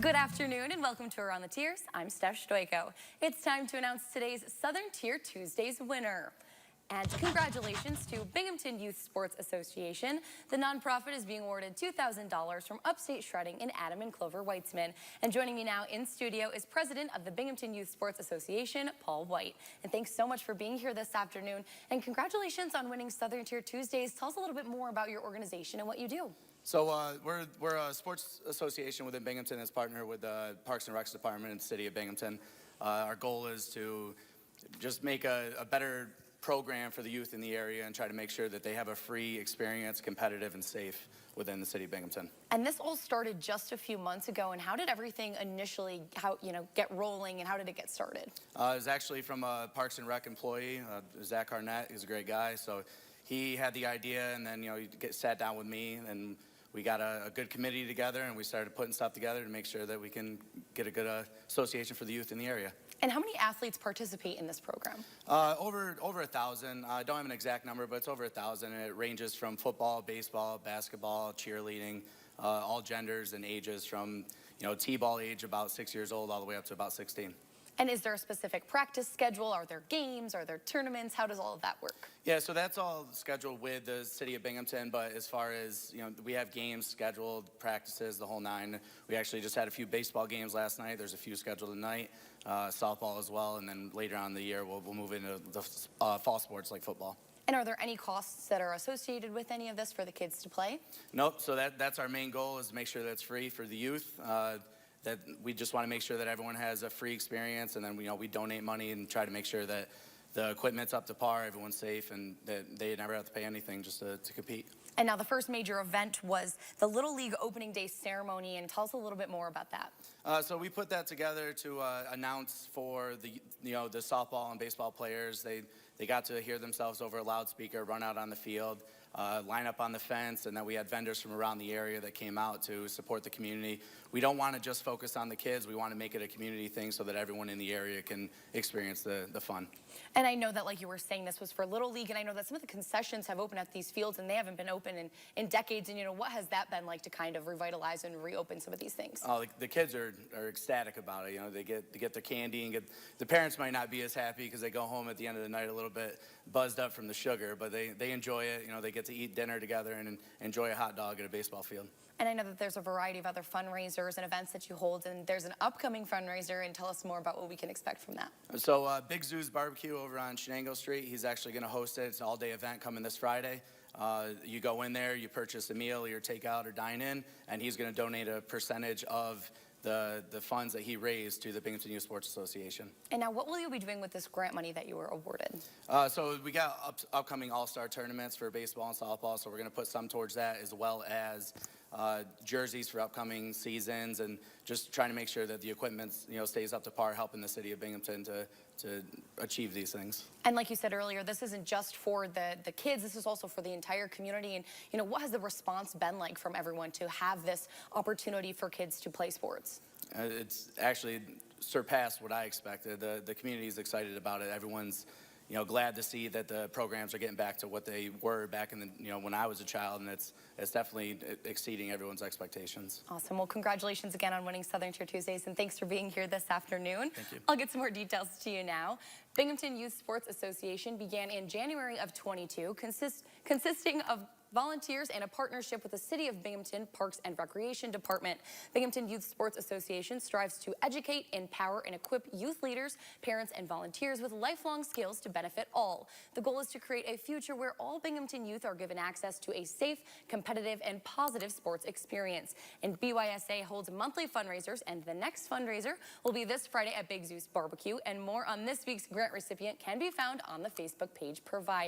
Good afternoon and welcome to Around the Tiers. I'm Steph Stoico. It's time to announce today's Southern Tier Tuesdays winner. And congratulations to Binghamton Youth Sports Association. The nonprofit is being awarded $2,000 from Upstate Shredding in Adam and Clover Weitzman. And joining me now in studio is President of the Binghamton Youth Sports Association, Paul White. And thanks so much for being here this afternoon. And congratulations on winning Southern Tier Tuesdays. Tell us a little bit more about your organization and what you do. So we're a sports association within Binghamton that's partnered with the Parks and Recs Department in the city of Binghamton. Our goal is to just make a better program for the youth in the area and try to make sure that they have a free experience, competitive and safe within the city of Binghamton. And this all started just a few months ago. And how did everything initially, get rolling, and how did it get started? It was actually from a Parks and Rec employee, Zach Arnett. He's a great guy. So he had the idea, and then he sat down with me, and we got a good committee together, and we started putting stuff together to make sure that we can get a good association for the youth in the area. And how many athletes participate in this program? Over 1,000. I don't have an exact number, but it's over 1,000, and it ranges from football, baseball, basketball, cheerleading, all genders and ages from t-ball age about 6 years old all the way up to about 16. And is there a specific practice schedule? Are there games? Are there tournaments? How does all of that work? Yeah, so that's all scheduled with the city of Binghamton, but as far as, we have games scheduled, practices, the whole nine. We actually just had a few baseball games last night. There's a few scheduled tonight, softball as well, and then later on in the year we'll move into the fall sports like football. And are there any costs that are associated with any of this for the kids to play? Nope, so that's our main goal, is to make sure that it's free for the youth. That we just want to make sure that everyone has a free experience, and then we donate money and try to make sure that the equipment's up to par, everyone's safe, and that they never have to pay anything just to compete. And now the first major event was the Little League opening day ceremony, and tell us a little bit more about that. So we put that together to announce for the the softball and baseball players. They got to hear themselves over a loudspeaker, run out on the field, line up on the fence, and then we had vendors from around the area that came out to support the community. We don't want to just focus on the kids. We want to make it a community thing so that everyone in the area can experience the fun. And I know that, like you were saying, this was for Little League, and I know that some of the concessions have opened at these fields, and they haven't been open in decades. And what has that been like to kind of revitalize and reopen some of these things? Oh, the kids are ecstatic about it. They get their candy, and the parents might not be as happy because they go home at the end of the night a little bit buzzed up from the sugar, but they enjoy it. They get to eat dinner together and enjoy a hot dog at a baseball field. And I know that there's a variety of other fundraisers and events that you hold, and there's an upcoming fundraiser, and tell us more about what we can expect from that. So Big Zoo's Barbecue over on Shenango Street, he's actually going to host it. It's an all-day event coming this Friday. You go in there, you purchase a meal, either takeout or dine in, and he's going to donate a percentage of the funds that he raised to the Binghamton Youth Sports Association. And now what will you be doing with this grant money that you were awarded? So we got upcoming all-star tournaments for baseball and softball, so we're going to put some towards that, as well as jerseys for upcoming seasons, and just trying to make sure that the equipment stays up to par, helping the city of Binghamton to achieve these things. And like you said earlier, this isn't just for the kids, this is also for the entire community. And what has the response been like from everyone to have this opportunity for kids to play sports? It's actually surpassed what I expected. The community is excited about it. Everyone's glad to see that the programs are getting back to what they were back in the when I was a child, and it's definitely exceeding everyone's expectations. Awesome. Well, congratulations again on winning Southern Tier Tuesdays, and thanks for being here this afternoon. Thank you. I'll get some more details to you now. Binghamton Youth Sports Association began in January of 22, consisting of volunteers and a partnership with the City of Binghamton Parks and Recreation Department. Binghamton Youth Sports Association strives to educate, empower, and equip youth leaders, parents, and volunteers with lifelong skills to benefit all. The goal is to create a future where all Binghamton youth are given access to a safe, competitive, and positive sports experience. And BYSA holds monthly fundraisers, and the next fundraiser will be this Friday at Big Zoo's Barbecue. And more on this week's grant recipient can be found on the Facebook page provided.